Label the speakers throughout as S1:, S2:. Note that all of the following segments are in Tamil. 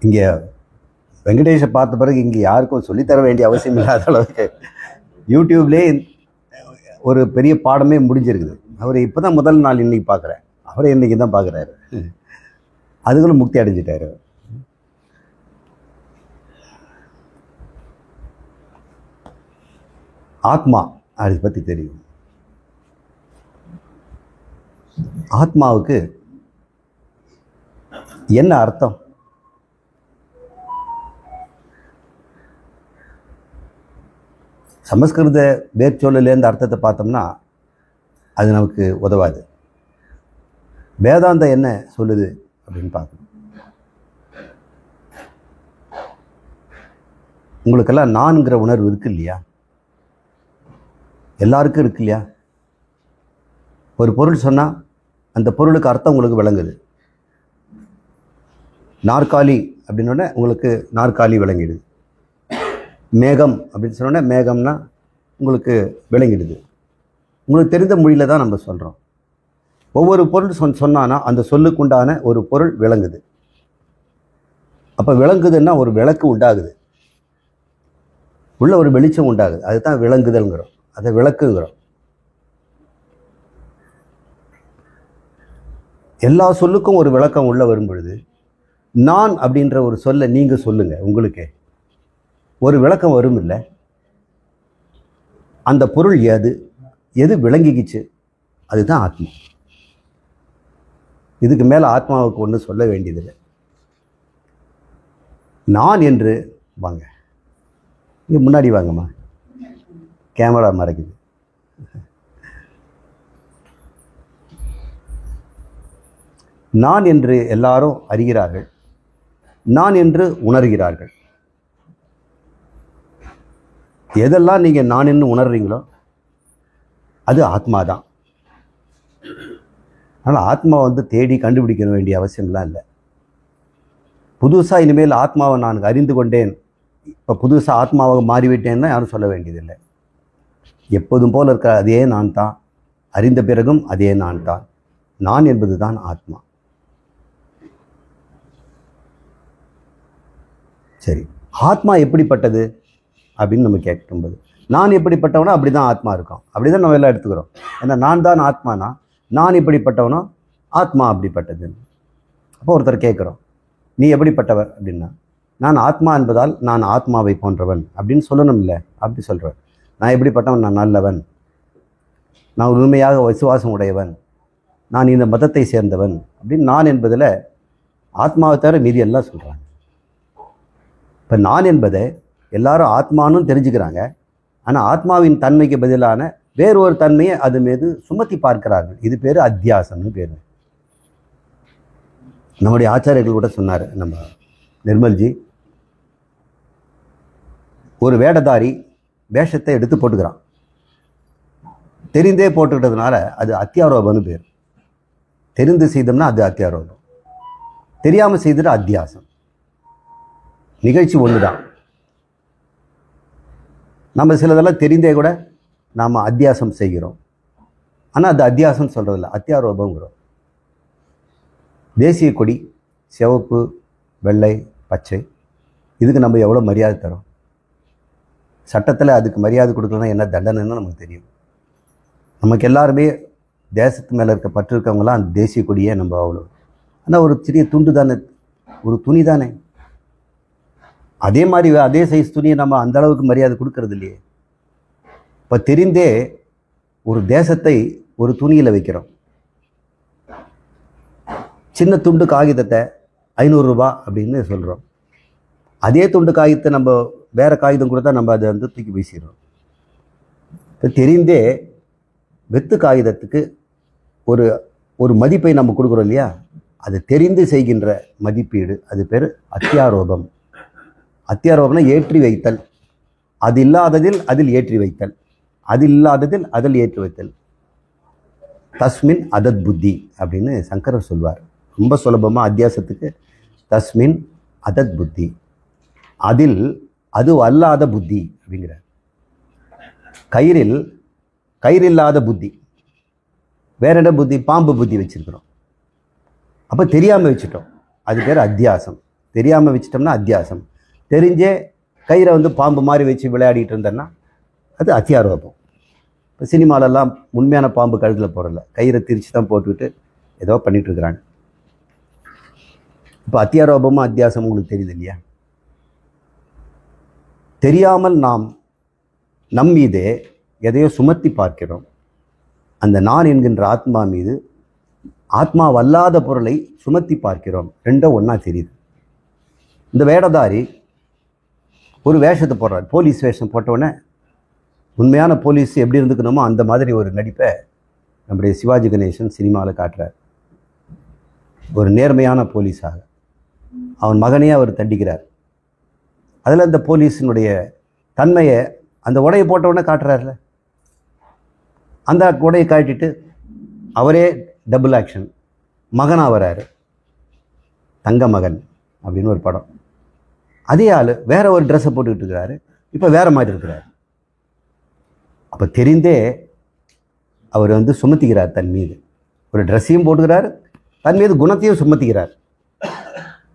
S1: இங்கே வெங்கடேஷை பார்த்த பிறகு இங்கே யாருக்கும் சொல்லித்தர வேண்டிய அவசியம் இல்லாத அளவுக்கு யூடியூப்லேயே ஒரு பெரிய பாடமே முடிஞ்சிருக்குது. அவர் இப்போ தான் முதல் நாள் இன்றைக்கி பார்க்குறேன். அவரை இன்றைக்கி தான் பார்க்குறாரு. அதுகளும் முக்தி அடைஞ்சிட்டாரு. ஆத்மா அதை பற்றி தெரியும். ஆத்மாவுக்கு என்ன அர்த்தம்? சமஸ்கிருத வேர்ச்சொல்லிலேருந்து அர்த்தத்தை பார்த்தோம்னா அது நமக்கு உதவாது. வேதாந்தம் என்ன சொல்லுது அப்படின்னு பார்க்கணும். உங்களுக்கெல்லாம் நான்கிற உணர்வு இருக்கு இல்லையா? எல்லாருக்கும் இருக்கு இல்லையா? ஒரு பொருள் சொன்னால் அந்த பொருளுக்கு அர்த்தம் உங்களுக்கு விளங்குது. நாற்காலி அப்படின்னோடனே உங்களுக்கு நாற்காலி விளங்கிடுது. மேகம் அப்படின்னு சொன்னோடனே மேகம்னா உங்களுக்கு விளங்கிடுது. உங்களுக்கு தெரிந்த மொழியில் தான் நம்ம சொல்கிறோம். ஒவ்வொரு பொருள் சொன்னான்னா அந்த சொல்லுக்குண்டான ஒரு பொருள் விளங்குது. அப்போ விளங்குதுன்னா ஒரு விளக்கு உண்டாகுது, உள்ள ஒரு வெளிச்சம் உண்டாகுது. அதுதான் விளங்குதல்ங்கிறோம், அதை விளக்குங்கிறோம். எல்லா சொல்லுக்கும் ஒரு விளக்கம் உள்ள வரும் பொழுது நான் அப்படின்ற ஒரு சொல்லை நீங்கள் சொல்லுங்கள், உங்களுக்கே ஒரு விளக்கம் வரும் இல்லை? அந்த பொருள் எது விளங்கிக்கிச்சு, அதுதான் ஆத்மா. இதுக்கு மேலே ஆத்மாவுக்கு ஒன்றும் சொல்ல வேண்டியதில்லை. நான் என்று வாங்க, இங்கே முன்னாடி வாங்கம்மா, கேமரா மறைக்குது. நான் என்று எல்லாரும் அறிகிறார்கள், நான் என்று உணர்கிறார்கள். எதெல்லாம் நீங்கள் நான் என்று உணர்றீங்களோ அது ஆத்மா தான். அதனால் ஆத்மா தேடி கண்டுபிடிக்க வேண்டிய அவசியம்லாம் இல்லை. புதுசாக இனிமேல் ஆத்மாவை நான் அறிந்து கொண்டேன், இப்போ புதுசாக ஆத்மாவாக மாறிவிட்டேன்னா யாரும் சொல்ல வேண்டியதில்லை. எப்போதும் போல் இருக்கிற அதே நான் தான், அறிந்த பிறகும் அதே நான் தான். நான் என்பது தான் ஆத்மா. சரி, ஆத்மா எப்படிப்பட்டது அப்படின்னு நம்ம கேட்கும்போது, நான் எப்படிப்பட்டவனோ அப்படி தான் ஆத்மா இருக்கும். அப்படி தான் நம்ம எல்லாம் எடுத்துக்கிறோம். ஏன்னா நான் தான் ஆத்மானா, நான் இப்படிப்பட்டவனோ ஆத்மா அப்படிப்பட்டது. அப்போ ஒருத்தர் கேட்குறோம், நீ எப்படிப்பட்டவர் அப்படின்னா, நான் ஆத்மா என்பதால் நான் ஆத்மாவை போன்றவன் அப்படின்னு சொல்லணும் இல்லை? அப்படி சொல்கிறேன். நான் எப்படிப்பட்டவன்? நான் நல்லவன், நான் உண்மையாக விசுவாசம் உடையவன், நான் இந்த மதத்தை சேர்ந்தவன் அப்படின்னு நான் என்பதில் ஆத்மாவை தவிர மீதி எல்லாம் சொல்கிறாங்க. இப்போ நான் என்பதை எல்லாரும் ஆத்மானும் தெரிஞ்சுக்கிறாங்க. ஆனால் ஆத்மாவின் தன்மைக்கு பதிலான வேறொரு தன்மையை அது மீது சுமத்தி பார்க்கிறார்கள். இது பேர் அத்தியாசம்னு பேர். நம்முடைய ஆச்சாரியர்கள் கூட சொன்னார், நம்ம நிர்மல்ஜி, ஒரு வேடதாரி வேஷத்தை எடுத்து போட்டுக்கிறான். தெரிந்தே போட்டுக்கிட்டதுனால அது அத்தியாரோபம்னு பேர். தெரிந்து செய்தோம்னா அது அத்தியாரோபம், தெரியாமல் செய்துட்டு அத்தியாசம். நிகழ்ச்சி ஒன்று தான். நம்ம சிலதெல்லாம் தெரிந்தே கூட நாம் அத்தியாசம் செய்கிறோம். ஆனால் அது அத்தியாசம் சொல்கிறதில்ல, அத்தியாரோபங்கிறோம். தேசிய கொடி சிவப்பு, வெள்ளை, பச்சை, இதுக்கு நம்ம எவ்வளோ மரியாதை தரோம்? சட்டத்தில் அதுக்கு மரியாதை கொடுக்கலன்னா என்ன தண்டனைன்னு நமக்கு தெரியும். நமக்கு எல்லாருமே தேசத்து மேலே இருக்க பற்று இருக்கவங்களாம் அந்த தேசிய கொடியே நம்ம அவ்வளோ. ஆனால் ஒரு சிறிய துண்டு தானே, ஒரு துணி தானே. அதே மாதிரி அதே சைஸ் துணியை நம்ம அந்த அளவுக்கு மரியாதை கொடுக்கறது இல்லையே. இப்போ தெரிந்தே ஒரு தேசத்தை ஒரு துணியில் வைக்கிறோம். சின்ன துண்டு காகிதத்தை 500 ரூபா அப்படின்னு சொல்கிறோம். அதே துண்டு காகிதத்தை நம்ம வேறு காகிதம் கொடுத்தா நம்ம அதை தூக்கி வீசிடுறோம். இப்போ தெரிந்தே வெத்து காகிதத்துக்கு ஒரு ஒரு மதிப்பை நம்ம கொடுக்குறோம் இல்லையா? அது தெரிந்து செய்கின்ற மதிப்பீடு, அது பேர் அத்தியாரோபம். அத்தியாரோபம்னா ஏற்றி வைத்தல். அது இல்லாததில் அதில் ஏற்றி வைத்தல், அது இல்லாததில் அதில் ஏற்றி வைத்தல். தஸ்மின் அதத் புத்தி அப்படின்னு சங்கரர் சொல்வார். ரொம்ப சுலபமாக அத்தியாசத்துக்கு தஸ்மின் அதத் புத்தி, அதில் அது அல்லாத புத்தி அப்படிங்கிறார். கயிறில்லாத புத்தி. வேற என்ன புத்தி? பாம்பு புத்தி வச்சிருக்கிறோம். அப்போ தெரியாமல் வச்சுட்டோம், அது பேர் அத்தியாசம். தெரியாமல் வச்சிட்டோம்னா அத்தியாசம். தெரிஞ்சே கயிறை வந்து பாம்பு மாதிரி வச்சு விளையாடிட்டு இருந்தேன்னா அது அத்தியாரோபம். இப்போ சினிமாலெல்லாம் உண்மையான பாம்பு கழுத்தில் போடலை, கயிறை திரிச்சு தான் போட்டுக்கிட்டு ஏதோ பண்ணிட்டு இருக்கிறாங்க. இப்போ அத்தியாரோபமும் அத்தியாசமும் உங்களுக்கு தெரியுது இல்லையா? தெரியாமல் நாம் நம் மீதே எதையோ சுமத்தி பார்க்கிறோம். அந்த நான் என்கின்ற ஆத்மா மீது ஆத்மாவல்லாத பொருளை சுமத்தி பார்க்கிறோம். ரெண்டும் ஒன்றா தெரியுது. இந்த வேடதாரி ஒரு வேஷத்தை போடுறார், போலீஸ் வேஷம் போட்டவுடனே உண்மையான போலீஸ் எப்படி இருந்துக்கணுமோ அந்த மாதிரி ஒரு நடிப்பை நம்முடைய சிவாஜி கணேசன் சினிமாவில் காட்டுறார். ஒரு நேர்மையான போலீஸாக அவன் மகனையே அவர் தண்டிக்கிறார். அதில் அந்த போலீஸினுடைய தன்மையை அந்த உடையை போட்டவுடனே காட்டுறாருல. அந்த உடையை காட்டிட்டு அவரே டபுள் ஆக்ஷன் மகனாக வராரு. தங்க மகன் அப்படின்னு ஒரு படம். அதே ஆள் வேற ஒரு ட்ரெஸ்ஸை போட்டுக்கிட்டு இருக்கிறாரு, இப்போ வேற மாதிரி இருக்கிறார். அப்போ தெரிந்தே அவர் வந்து சுமத்திக்கிறார் தன் மீது. ஒரு ட்ரெஸ்ஸையும் போட்டுக்கிறார், தன் மீது குணத்தையும் சுமத்திக்கிறார்.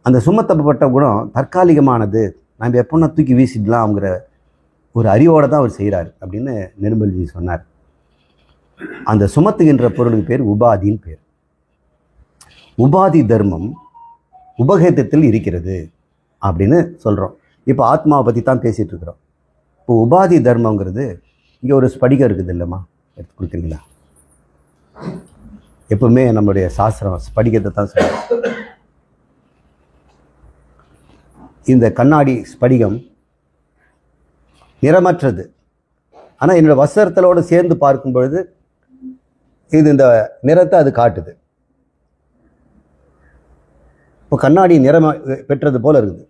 S1: அந்த சுமத்தப்பட்ட குணம் தற்காலிகமானது, நம்ம எப்போன்னா தூக்கி வீசிடலாம்ங்கிற ஒரு அறிவோடு தான் அவர் செய்கிறார் அப்படின்னு நிர்மல்ஜி சொன்னார். அந்த சுமத்துகின்ற பொருளுக்கு பேர் உபாதின்னு பேர். உபாதி தர்மம் உபகேதத்தில் இருக்கிறது அப்படின்னு சொல்கிறோம். இப்போ ஆத்மாவை பற்றி தான் பேசிகிட்டு இருக்கிறோம். இப்போ உபாதி தர்மங்கிறது, இங்கே ஒரு ஸ்படிகம் இருக்குது இல்லைம்மா, எடுத்து கொடுக்குறீங்களா? எப்பவுமே நம்மளுடைய சாஸ்திரம் ஸ்படிகத்தை தான் சொல்லுவோம். இந்த கண்ணாடி ஸ்படிகம் நிறமற்றது, ஆனால் என்னோடய வஸ்திரத்தோடு சேர்ந்து பார்க்கும் பொழுது இது இந்த நிறத்தை அது காட்டுது. இப்போ கண்ணாடி நிறம் பெற்றது போல இருக்குது.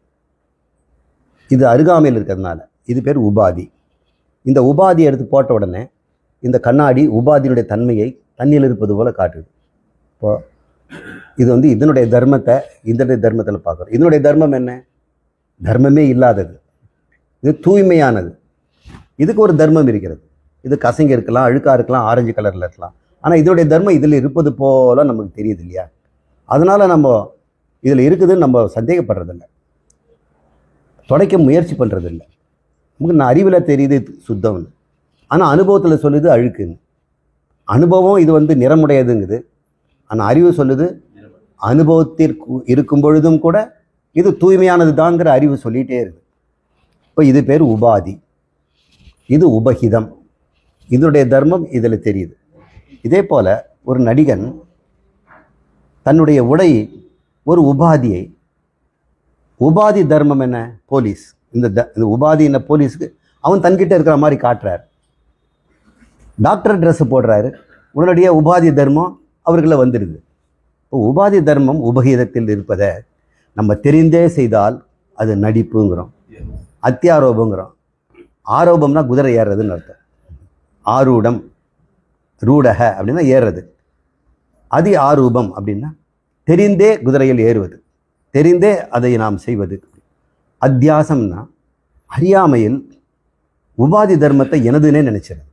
S1: இது அருகாமையில் இருக்கிறதுனால இது பேர் உபாதி. இந்த உபாதியை எடுத்து போட்ட உடனே இந்த கண்ணாடி உபாதியினுடைய தன்மையை தண்ணியில் இருப்பது போல காட்டுது. இப்போ இது வந்து இதனுடைய தர்மத்தை இதனுடைய தர்மத்தில் பார்க்குறோம். இதனுடைய தர்மம் என்ன? தர்மமே இல்லாதது. இது தூய்மையானது. இதுக்கு ஒரு தர்மம் இருக்கிறது. இது கசங்க இருக்கலாம், அழுக்காக இருக்கலாம், ஆரஞ்சு கலரில் இருக்கலாம். ஆனால் இதனுடைய தர்மம் இதில் இருப்பது போல நமக்கு தெரியுது இல்லையா? அதனால் நம்ம இதில் இருக்குதுன்னு நம்ம சந்தேகப்படுறதில்லை, தொடைக்க முயற்சி பண்ணுறதில்லை. நமக்கு நான் அறிவில் தெரியுது சுத்தம்னு, ஆனால் அனுபவத்தில் சொல்லுது அழுக்குன்னு. அனுபவம் இது வந்து நிறமுடையதுங்குது, ஆனால் அறிவு சொல்லுது அனுபவத்திற்கு இருக்கும் பொழுதும் கூட இது தூய்மையானது தாங்கிற அறிவு சொல்லிகிட்டே இருக்குது. இப்போ இது பேர் உபாதி, இது உபகிதம். இதனுடைய தர்மம் இதில் தெரியுது. இதே போல் ஒரு நடிகன் தன்னுடைய உடை ஒரு உபாதியை, உபாதி தர்மம் என்ன? போலீஸ். இந்த உபாதி என்ன? போலீஸுக்கு அவன் தன்கிட்ட இருக்கிற மாதிரி காட்டுறார். டாக்டர் ட்ரெஸ்ஸு போடுறாரு, உடனடியாக உபாதி தர்மம் அவர்களை வந்துடுது. இப்போ உபாதி தர்மம் உபகீதத்தில் இருப்பதை நம்ம தெரிந்தே செய்தால் அது நடிப்புங்கிறோம், அத்தியாரோபங்கிறோம். ஆரோபம்னா குதிரை ஏறுறதுன்னு அர்த்தம். ஆரூடம், ரூடக அப்படின்னா ஏறுறது. அதி ஆரூபம் அப்படின்னா தெரிந்தே குதிரையில் ஏறுவது, தெரிந்தே அதை நாம் செய்வது. அத்தியாசம்னா அறியாமையில் உபாதி தர்மத்தை எனதுன்னே நினைச்சிருது.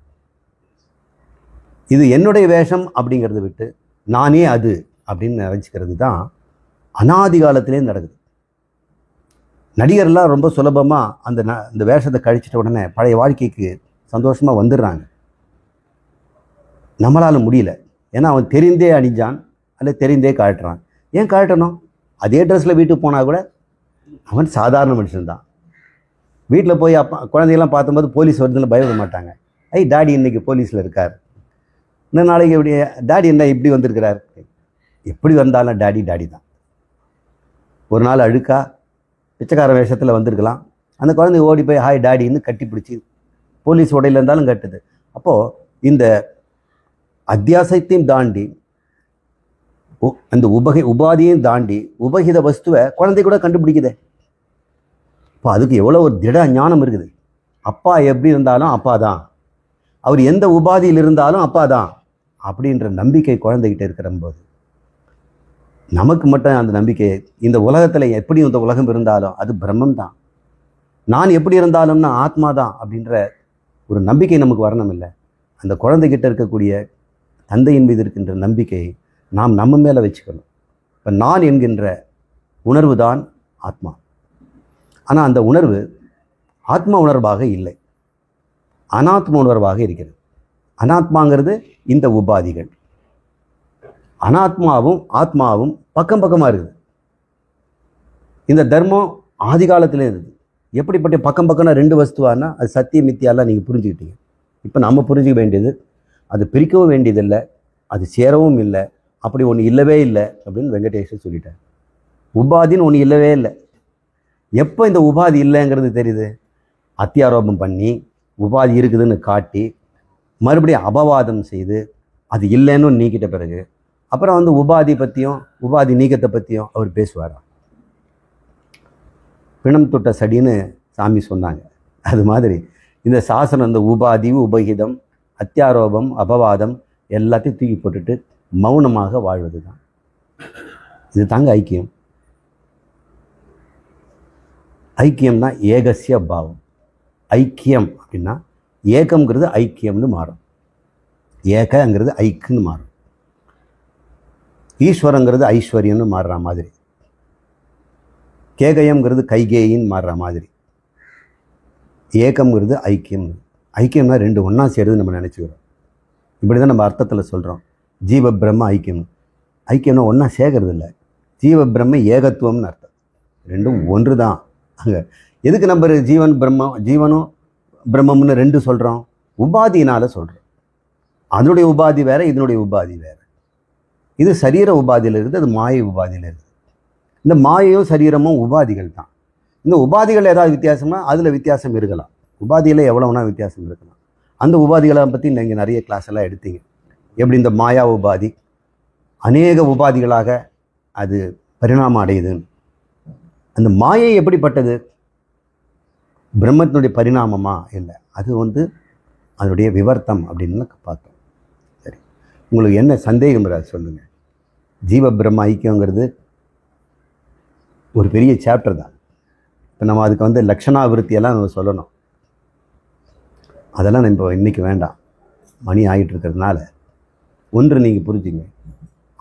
S1: இது என்னுடைய வேஷம் அப்படிங்கிறத விட்டு நானே அது அப்படின்னு நினைச்சிக்கிறது தான் அனாதி காலத்திலே நடக்குது. நடிகர்லாம் ரொம்ப சுலபமாக அந்த வேஷத்தை கழிச்சிட்ட உடனே பழைய வாழ்க்கைக்கு சந்தோஷமாக வந்துடுறாங்க. நம்மளால் முடியல. ஏன்னா அவன் தெரிந்தே அணிஞ்சான், அல்ல தெரிந்தே காட்டுறான். ஏன் காட்டணும்? அதே ட்ரெஸ்ஸில் வீட்டுக்கு போனால் கூட அவன் சாதாரண மனுஷன்தான். வீட்டில் போய் அப்பா குழந்தைகள்லாம் பார்க்கும்போது போலீஸ் வருதுன்னு பயப்பட மாட்டாங்க. டாடி இன்னைக்கு போலீஸில் இருக்கார், இன்னும் நாளைக்கு எப்படி டாடி என்ன இப்படி வந்திருக்கிறார். எப்படி வந்தாலும் டாடி டாடி தான். ஒரு நாள் அழுக்கா பிச்சைக்கார வேஷத்தில் வந்திருக்கலாம், அந்த குழந்தை ஓடி போய் ஹாய் டாடின்னு கட்டி பிடிச்சி போலீஸ் உடையில் இருந்தாலும் கட்டுது. அப்போது இந்த அத்தியாசத்தையும் தாண்டி அந்த உபாதியையும் தாண்டி உபகித வஸ்துவை குழந்தை கூட கண்டுபிடிக்குதே. இப்போ அதுக்கு எவ்வளோ ஒரு திட ஞானம் இருக்குது. அப்பா எப்படி இருந்தாலும் அப்பா தான், அவர் எந்த உபாதியில் இருந்தாலும் அப்பா தான் அப்படின்ற நம்பிக்கை குழந்தைகிட்ட இருக்கிற போது நமக்கு மட்டும் அந்த நம்பிக்கை, இந்த உலகத்தில் எப்படி இந்த உலகம் இருந்தாலும் அது பிரம்மம் தான், நான் எப்படி இருந்தாலும்னா ஆத்மா தான் அப்படின்ற ஒரு நம்பிக்கை நமக்கு வரணும். இல்லை, அந்த குழந்தைகிட்ட இருக்கக்கூடிய தந்தையின் மீது இருக்கின்ற நம்பிக்கை நாம் நம்ம மேலே வச்சுக்கணும். இப்போ நான் என்கின்ற உணர்வு தான் ஆத்மா. ஆனால் அந்த உணர்வு ஆத்மா உணர்வாக இல்லை, அனாத்ம உணர்வாக இருக்கிறது. அனாத்மாங்கிறது இந்த உபாதிகள். அனாத்மாவும் ஆத்மாவும் பக்கம் பக்கமாக இருக்குது. இந்த தர்மம் ஆதி காலத்திலே இருக்குது. எப்படிப்பட்ட பக்கம் பக்கம்னா ரெண்டு வஸ்துவானா அது சத்திய மித்தியாலாம் நீங்கள் புரிஞ்சுக்கிட்டீங்க. இப்போ நம்ம புரிஞ்சிக்க வேண்டியது அது பிரிக்கவும் வேண்டியதில்லை, அது சேரவும் இல்லை, அப்படி ஒன்று இல்லவே இல்லை அப்படின்னு வெங்கடேஷன் சொல்லிட்டார். உபாதின்னு ஒன்று இல்லவே இல்லை. எப்போ இந்த உபாதி இல்லைங்கிறது தெரியுது? அத்தியாரோபம் பண்ணி உபாதி இருக்குதுன்னு காட்டி மறுபடியும் அபவாதம் செய்து அது இல்லைன்னு நீக்கிட்ட பிறகு அப்புறம் வந்து உபாதி பற்றியும் உபாதி நீக்கத்தை பற்றியும் அவர் பேசுவாரா? பிணம் தொட்ட சடின்னு சாமி சொன்னாங்க. அது மாதிரி இந்த சாசனம் இந்த உபாதி உபகிதம் அத்தியாரோபம் அபவாதம் எல்லாத்தையும் தூக்கி போட்டுட்டு மௌனமாக வாழ்வது தான். இது தாங்க ஐக்கியம். ஐக்கியம்னா ஏகசிய பாவம். ஐக்கியம் அப்படின்னா ஏகம்ங்கிறது ஐக்கியம்னு மாறும், ஏகங்கிறது ஐக்குன்னு மாறும், ஈஸ்வரங்கிறது ஐஸ்வர்யம்னு மாறுற மாதிரி, கேகயம்ங்கிறது கைகேயின்னு மாறுற மாதிரி, ஏகம்ங்கிறது ஐக்கியம். ஐக்கியம்னா ரெண்டு ஒன்றா சேருதுன்னு நம்ம நினச்சிக்கிறோம். இப்படி தான் நம்ம அர்த்தத்தில் சொல்கிறோம். ஜீவ பிரம்ம ஐக்கியம். ஐக்கியம்னா ஒன்றா சேர்க்கறது இல்லை, ஜீவ பிரம்ம ஏகத்துவம்னு அர்த்தம். ரெண்டும் ஒன்று தான். அங்கே எதுக்கு நம்ம ஜீவன் பிரம்மம் ஜீவனும் பிரம்மம்னு ரெண்டு சொல்கிறோம்? உபாதியினால் சொல்கிறோம். அதனுடைய உபாதி வேறு, இதனுடைய உபாதி வேறு. இது சரீர உபாதியில் இருக்குது, அது மாயை உபாதியில் இருக்குது. இந்த மாயையும் சரீரமும் உபாதிகள் தான். இந்த உபாதிகள் ஏதாவது வித்தியாசம்னா அதில் வித்தியாசம் இருக்கலாம். உபாதியில் எவ்வளோனா வித்தியாசம் இருக்கலாம். அந்த உபாதிகளை பற்றி நீங்கள் நிறைய கிளாஸ் எல்லாம் எடுத்தீங்க. எப்படி இந்த மாயா உபாதி அநேக உபாதிகளாக அது பரிணாமம் அடையுதுன்னு. அந்த மாயை எப்படிப்பட்டது? பிரம்மத்தினுடைய பரிணாமமா? இல்லை, அது வந்து அதனுடைய விவர்த்தம் அப்படின்னு பார்த்தோம். சரி, உங்களுக்கு என்ன சந்தேகம் அதை சொல்லுங்கள். ஜீவ பிரம்ம ஐக்கியங்கிறது ஒரு பெரிய சாப்டர் தான். இப்போ நம்ம அதுக்கு வந்து லட்சணாவிருத்தியெல்லாம் நம்ம சொல்லணும். அதெல்லாம் இப்போ இன்றைக்கி வேண்டாம், மணி ஆகிட்டு இருக்கிறதுனால. ஒன்று நீங்கள் புரிஞ்சுங்க,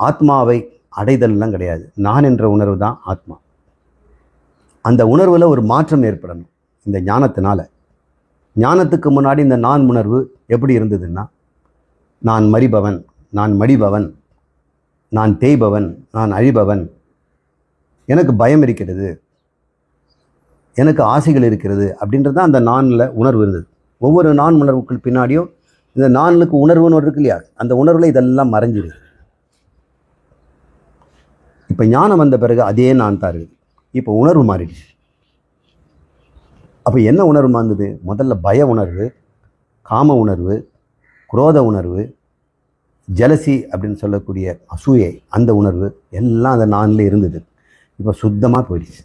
S1: ஆத்மாவை அடைதல்லாம் கிடையாது. நான் என்ற உணர்வு தான் ஆத்மா. அந்த உணர்வில் ஒரு மாற்றம் ஏற்படணும் இந்த ஞானத்தினால. ஞானத்துக்கு முன்னாடி இந்த நான் உணர்வு எப்படி இருந்ததுன்னா, நான் மறிபவன், நான் மடிபவன், நான் தேய்பவன், நான் அழிபவன், எனக்கு பயம் இருக்கிறது, எனக்கு ஆசைகள் இருக்கிறது அப்படின்றது தான் அந்த நானில் உணர்வு இருந்தது. ஒவ்வொரு நான் உணர்வுக்குள் பின்னாடியும் இந்த நானுக்கு உணர்வுன்னு ஒரு இருக்கு இல்லையா, அந்த உணர்வில் இதெல்லாம் மறைஞ்சிடுது. இப்போ ஞானம் வந்த பிறகு அதே நான் தான் இருக்குது. இப்போ உணர்வு மாறிடுச்சு. அப்போ என்ன உணர்வு மாறுது? முதல்ல பய உணர்வு, காம உணர்வு, குரோத உணர்வு, ஜலசி அப்படின்னு சொல்லக்கூடிய அசூயை, அந்த உணர்வு எல்லாம் அந்த நானில் இருந்தது. இப்போ சுத்தமாக போயிடுச்சு.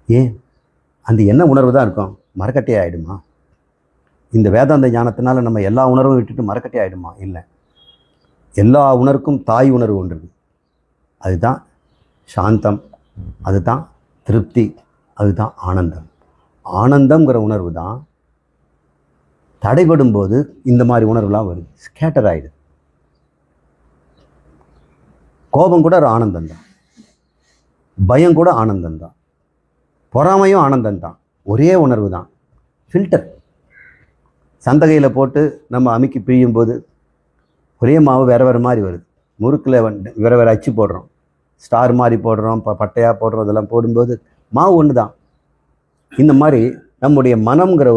S1: ஏன்? அந்த என்ன உணர்வு தான் இருக்கும்? மரக்கட்டை ஆகிடுமா? இந்த வேதாந்த ஞானத்தினால நம்ம எல்லா உணர்வும் விட்டுட்டு மரக்கட்டை ஆகிடுமா? இல்லை, எல்லா உணர்வுக்கும் தாய் உணர்வு ஒன்று இருக்குது. அதுதான் சாந்தம், அதுதான் திருப்தி, அதுதான் ஆனந்தம். ஆனந்தம்ங்கிற உணர்வு தான் தடைபடும் போது இந்த மாதிரி உணர்வுலாம் வருது, ஸ்கேட்டர் ஆகிடுது. கோபம் கூட ஒரு ஆனந்தம் தான், பயம் கூட ஆனந்தம் தான், பொறாமையும் ஆனந்தம் தான். ஒரே உணர்வு தான். ஃபில்டர் சந்தகையில் போட்டு நம்ம அமுக்கி பிழியும் போது ஒரே மாவு வேறு வேறு மாதிரி வருது. முறுக்கில் வேறு வேறு அச்சு போடுறோம், ஸ்டார் மாதிரி போடுறோம், பட்டையாக போடுறோம். இதெல்லாம் போடும்போது மாவு ஒன்று தான். இந்த மாதிரி நம்முடைய மனம்ங்கிற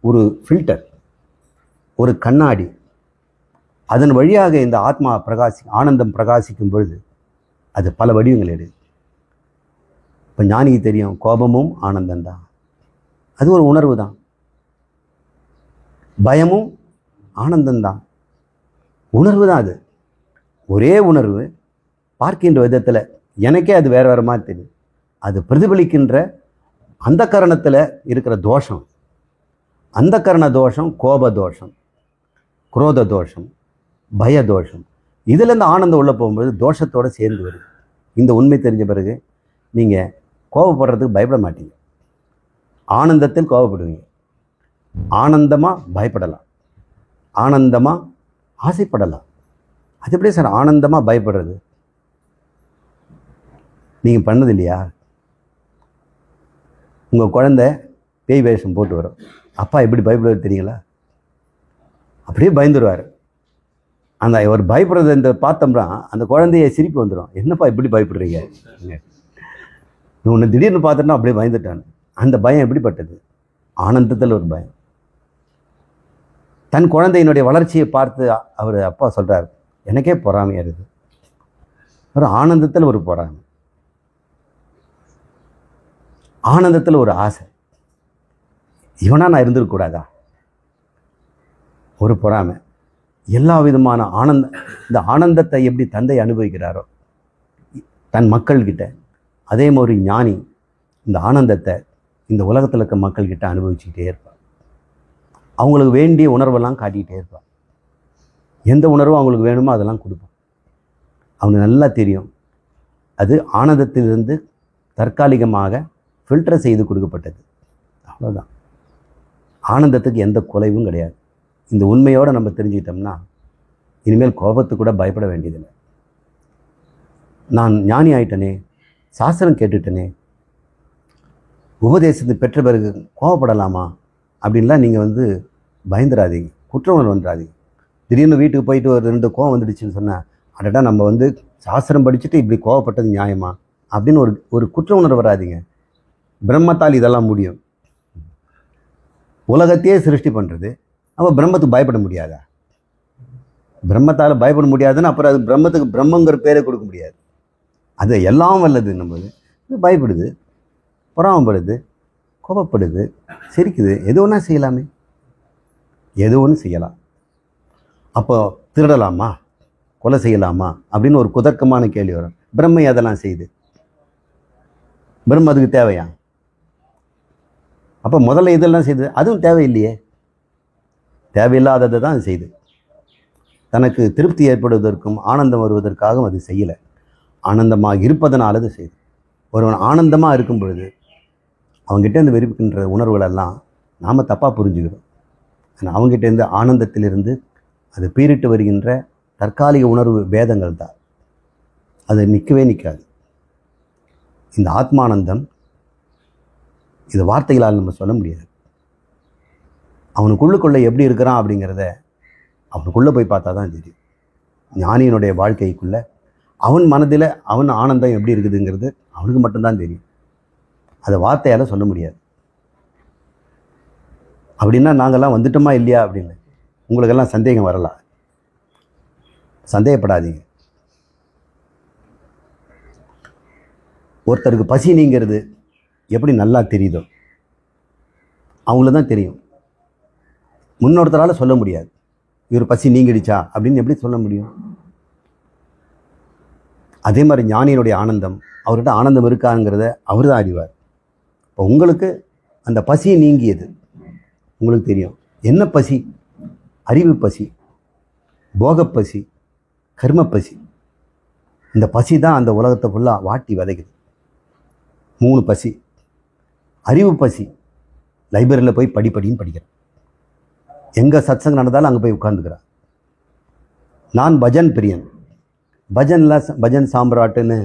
S1: ஒரு ஃபில்டர், ஒரு கண்ணாடி, அதன் வழியாக இந்த ஆத்மா ஆனந்தம் பிரகாசிக்கும் பொழுது அது பல வடிவங்கள் எடுது. இப்போ ஞானிக்கு தெரியும், கோபமும் ஆனந்தம்தான், அது ஒரு உணர்வு தான். பயமும் ஆனந்தம்தான், உணர்வு தான். அது ஒரே உணர்வு, பார்க்கின்ற விதத்தில் எனக்கே அது வேறு வேறு மாதிரி தெரியும். அது பிரதிபலிக்கின்ற அந்த கரணத்தில் இருக்கிற தோஷம், அந்த கரண தோஷம், கோப தோஷம், குரோத தோஷம், பய தோஷம், இதில் இந்த ஆனந்தம் உள்ளே போகும்போது தோஷத்தோடு சேர்ந்து வருது. இந்த உண்மை தெரிஞ்ச பிறகு நீங்கள் கோபப்படுறதுக்கு பயப்பட மாட்டீங்க, ஆனந்தத்தில் கோபப்படுவீங்க. ஆனந்தமாக பயப்படலாம், ஆனந்தமாக ஆசைப்படலாம். அது எப்படி சார் ஆனந்தமாக பயப்படுறது? நீங்கள் பண்ணது இல்லையா? உங்கள் குழந்தை பேய் வேஷம் போட்டு வரும், அப்பா எப்படி பயப்படுவார் தெரியுங்களா? அப்படியே பயந்துருவார். அந்த ஒரு பயப்படுறத இந்த பார்த்தோம்னா அந்த குழந்தைய சிரிப்பு வந்துடும். என்னப்பா இப்படி பயப்படுறீங்க? ஒன்று திடீர்னு பார்த்துட்டா அப்படியே பயந்துட்டான். அந்த பயம் எப்படிப்பட்டது? ஆனந்தத்தில் ஒரு பயம். தன் குழந்தையினுடைய வளர்ச்சியை பார்த்து அவர் அப்பா சொல்கிறார், எனக்கே பொறாமையாக இருக்குது. ஒரு ஆனந்தத்தில் ஒரு பொறாமை, ஆனந்தத்தில் ஒரு ஆசை. இவனா நான் இருந்திருக்கக்கூடாதா? ஒரு பொறாமை. எல்லா விதமான இந்த ஆனந்தத்தை எப்படி தந்தை அனுபவிக்கிறாரோ தன் மக்கள்கிட்ட, அதே மாதிரி ஞானி இந்த ஆனந்தத்தை இந்த உலகத்தில் இருக்க மக்கள்கிட்ட அனுபவிச்சுக்கிட்டே இருப்பார். அவங்களுக்கு வேண்டிய உணர்வெல்லாம் காட்டிக்கிட்டே இருப்பார். எந்த உணர்வும் அவங்களுக்கு வேணுமோ அதெல்லாம் கொடுப்பான். அவனுக்கு நல்லா தெரியும் அது ஆனந்தத்திலிருந்து தற்காலிகமாக ஃபில்டர் செய்து கொடுக்கப்பட்டது. அவ்வளோதான். ஆனந்தத்துக்கு எந்த குறைவும் கிடையாது. இந்த உண்மையோடு நம்ம தெரிஞ்சுக்கிட்டோம்னா இனிமேல் கோபத்துக்கு கூட பயப்பட வேண்டியதில்லை. நான் ஞானி ஆயிட்டனே, சாஸ்திரம் கேட்டுட்டனே, உபதேசத்தை பெற்ற பிறகு கோபப்படலாமா அப்படின்லாம் நீங்கள் பயந்துடாதீங்க, குற்றம் வந்துடாதீங்க. திடீர்னு வீட்டுக்கு போயிட்டு ஒரு 2 கோவம் வந்துடுச்சுன்னு சொன்னால், அடடா நம்ம சாஸ்திரம் படிச்சுட்டு இப்படி கோவப்பட்டது நியாயமா அப்படின்னு ஒரு குற்ற உணர்வு வராதிங்க. பிரம்மத்தால் இதெல்லாம் முடியும். உலகத்தையே சிருஷ்டி பண்ணுறது, அப்போ பிரம்மத்துக்கு பயப்பட முடியாதா? பிரம்மத்தால் பயப்பட முடியாதுன்னு அப்புறம் அது பிரம்மத்துக்கு பிரம்மங்கிற பேரை கொடுக்க முடியாது. அது எல்லாம் வல்லது. நம்ம பயப்படுது, பொறாமப்படுது, கோபப்படுது, சிரிக்குது, எது ஒன்றா செய்யலாமே, எது ஒன்று செய்யலாம். அப்போ திருடலாமா, கொலை செய்யலாமா அப்படின்னு ஒரு குதர்க்கமான கேள்வி வரும். பிரம்மை அதெல்லாம் செய்யுது, பிரம்ம அதுக்கு தேவையா? அப்போ முதல்ல இதெல்லாம் செய்யுது, அதுவும் தேவையில்லையே. தேவையில்லாததை தான் அது செய்யுது. தனக்கு திருப்தி ஏற்படுவதற்கும் ஆனந்தம் வருவதற்காகவும் அது செய்யலை. ஆனந்தமாக இருப்பதனால அது செய்யுது. ஒருவன் ஆனந்தமாக இருக்கும் பொழுது அவங்ககிட்டேருந்து விரும்புகின்ற உணர்வுகளெல்லாம் நாம் தப்பாக புரிஞ்சுக்கிறோம். ஆனால் அவங்ககிட்டேருந்து ஆனந்தத்திலிருந்து அது பீரிட்டு வருகின்ற தற்காலிக உணர்வு பேதங்கள் தான். அது நிற்கவே நிற்காது. இந்த ஆத்மானந்தம் இது வார்த்தைகளால் நம்ம சொல்ல முடியாது. அவனுக்குள்ளுக்குள்ளே எப்படி இருக்கிறான் அப்படிங்கிறத அவனுக்குள்ளே போய் பார்த்தா தான் தெரியும். ஞானியினுடைய வாழ்க்கைக்குள்ளே அவன் மனதில் அவன் ஆனந்தம் எப்படி இருக்குதுங்கிறது அவனுக்கு மட்டும்தான் தெரியும். அதை வார்த்தையால் சொல்ல முடியாது. அப்படின்னா நாங்கள்லாம் வந்துட்டோமா இல்லையா அப்படின்னு உங்களுக்கெல்லாம் சந்தேகம் வரலாம். சந்தேகப்படாதீங்க. ஒருத்தருக்கு பசி நீங்கிறது எப்படி நல்லா தெரியுதோ அவங்களுக்கு தான் தெரியும். முன்னொருத்தரால் சொல்ல முடியாது இவர் பசி நீங்கிடுச்சா அப்படின்னு எப்படி சொல்ல முடியும்? அதே மாதிரி ஞானியினுடைய ஆனந்தம், அவர்கிட்ட ஆனந்தம் இருக்காங்கிறத அவர் தான் அறிவார். இப்போ உங்களுக்கு அந்த பசி நீங்கியது உங்களுக்கு தெரியும். என்ன பசி? அறிவு பசி, போகப்பசி, கர்மப்பசி. இந்த பசி தான் அந்த உலகத்தை ஃபுல்லாக வாட்டி வதைக்குது. 3 பசி. அறிவு பசி, லைப்ரரியில் போய் படின்னு படிக்கிறேன். எங்கே சத்சங்கம் நடந்தாலும் அங்கே போய் உட்காந்துக்கிறேன். நான் பஜன் பிரியன். பஜன் சாம்ராட்டுன்னு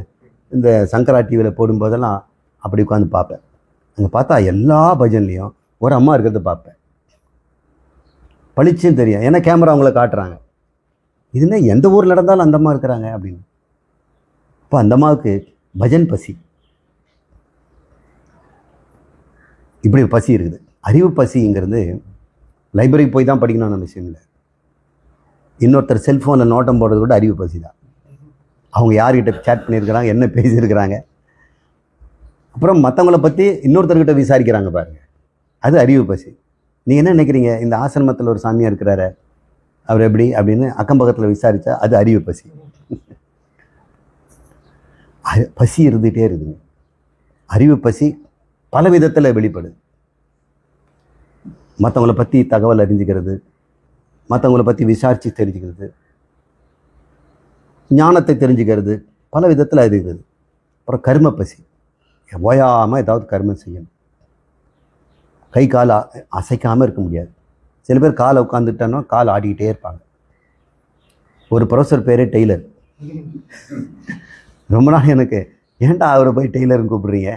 S1: இந்த சங்கரா டிவியில் போடும்போதெல்லாம் அப்படி உட்காந்து பார்ப்பேன். அங்கே பார்த்தா எல்லா பஜன்லேயும் ஒரு அம்மா இருக்கிறத பார்ப்பேன். பளிச்சுன்னு தெரியும், ஏன்னா கேமரா அவங்கள காட்டுறாங்க. இதுன்னா எந்த ஊரில் நடந்தாலும் அந்த அம்மா இருக்கிறாங்க அப்படின்னு. இப்போ அந்த அம்மாவுக்கு பஜன் பசி, இப்படி பசி இருக்குது. அறிவு பசிங்கிறது லைப்ரரிக்கு போய் தான் படிக்கணும்னு விஷயம் இல்லை. இன்னொருத்தர் செல்ஃபோனில் நோட்டம் போடுறது கூட அறிவு பசி தான். அவங்க யார்கிட்ட சேட் பண்ணியிருக்கிறாங்க, என்ன பேசியிருக்கிறாங்க, அப்புறம் மற்றவங்கள பற்றி இன்னொருத்தர்கிட்ட விசாரிக்கிறாங்க பாருங்கள், அது அறிவு பசி. நீங்கள் என்ன நினைக்கிறீங்க, இந்த ஆசிரமத்தில் ஒரு சாமியார் இருக்கிறாரு, அவர் எப்படி அப்படின்னு அக்கம் பக்கத்தில் விசாரித்தா அது அறிவு பசி. பசி இருந்துகிட்டே இருக்குதுங்க. அறிவு பசி பல விதத்தில் வெளிப்படுது. மற்றவங்கள பற்றி தகவல் அறிஞ்சிக்கிறது, மற்றவங்கள பற்றி விசாரித்து தெரிஞ்சுக்கிறது, ஞானத்தை தெரிஞ்சுக்கிறது, பல விதத்தில் அறிகிறது. அப்புறம் கர்ம பசி, ஓயாமல் ஏதாவது கர்மம் செய்யணும். கை கால் அசைக்காமல் இருக்க முடியாது. சில பேர் காலை உட்காந்துட்டானோ கால் ஆடிக்கிட்டே இருப்பாங்க. ஒரு ப்ரொஃபஸர் பேரே டெய்லர். ரொம்ப நாள் எனக்கு ஏன்டா அவரை போய் டெய்லர்னு கூப்பிடுறீங்க